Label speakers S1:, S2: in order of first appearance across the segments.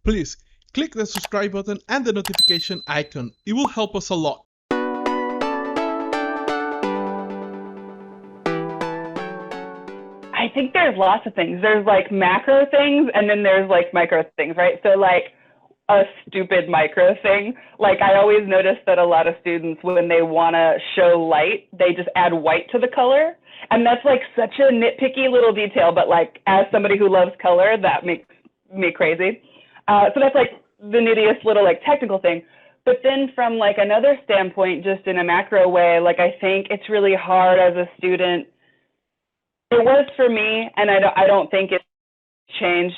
S1: Please click the subscribe button and the notification icon. It will help us a lot.
S2: I think there's lots of things. There's like macro things and then there's like micro things, right? So like a stupid micro thing. Like I always notice that a lot of students, when they want to show light, they just add white to the color. And that's like such a nitpicky little detail, but like as somebody who loves color, that makes me crazy. So that's like the nittiest little like technical thing. But then from like another standpoint, just in a macro way, like I think it's really hard as a student. It was for me, and I don't think it's changed,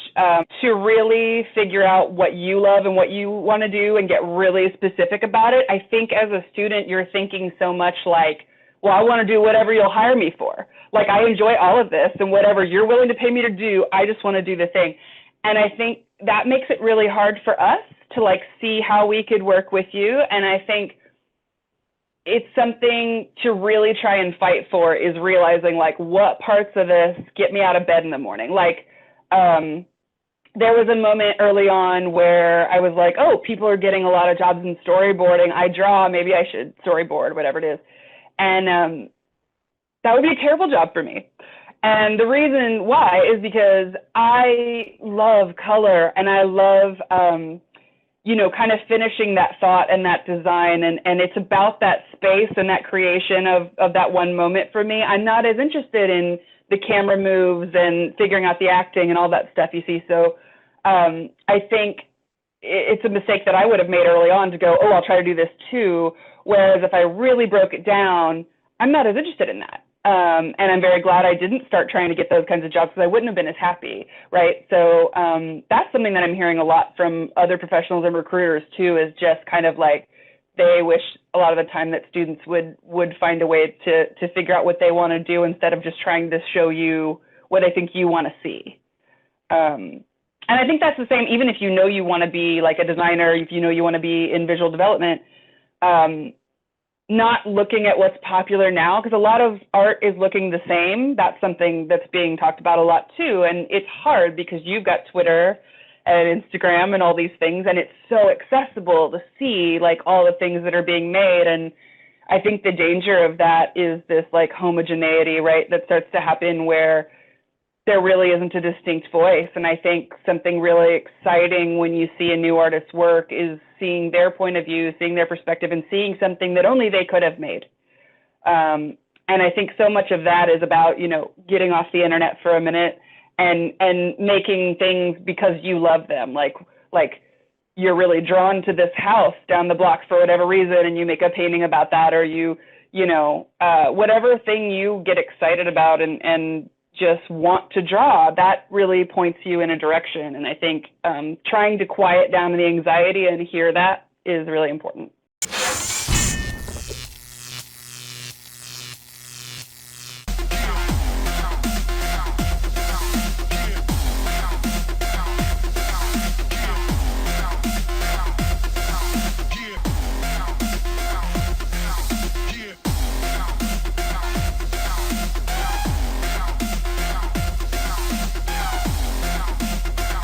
S2: to really figure out what you love and what you want to do and get really specific about it. I think as a student, you're thinking so much like, well, I want to do whatever you'll hire me for. Like, I enjoy all of this, and whatever you're willing to pay me to do, I just want to do the thing. And I think that makes it really hard for us to like see how we could work with you. And I think it's something to really try and fight for, is realizing like what parts of this get me out of bed in the morning. Like there was a moment early on where I was like, oh, people are getting a lot of jobs in storyboarding. I draw, maybe I should storyboard, whatever it is. And that would be a terrible job for me. And the reason why is because I love color and I love, you know, kind of finishing that thought and that design. And it's about that space and that creation of that one moment for me. I'm not as interested in the camera moves and figuring out the acting and all that stuff you see. So I think it's a mistake that I would have made early on to go, oh, I'll try to do this too. Whereas if I really broke it down, I'm not as interested in that. And I'm very glad I didn't start trying to get those kinds of jobs, because I wouldn't have been as happy, right? So that's something that I'm hearing a lot from other professionals and recruiters too, is just kind of like they wish a lot of the time that students would find a way to figure out what they want to do instead of just trying to show you what they think you want to see. And I think that's the same, even if you know you want to be like a designer, if you know you want to be in visual development, not looking at what's popular now, because a lot of art is looking the same. That's something that's being talked about a lot too. And it's hard because you've got Twitter and Instagram and all these things, and it's so accessible to see like all the things that are being made. And I think the danger of that is this like homogeneity, right, that starts to happen where there really isn't a distinct voice. And I think something really exciting when you see a new artist's work is seeing their point of view, seeing their perspective, and seeing something that only they could have made. And I think so much of that is about, you know, getting off the internet for a minute and making things because you love them. Like you're really drawn to this house down the block for whatever reason, and you make a painting about that, or you know, whatever thing you get excited about and just want to draw, that really points you in a direction. And I think trying to quiet down the anxiety and hear that is really important.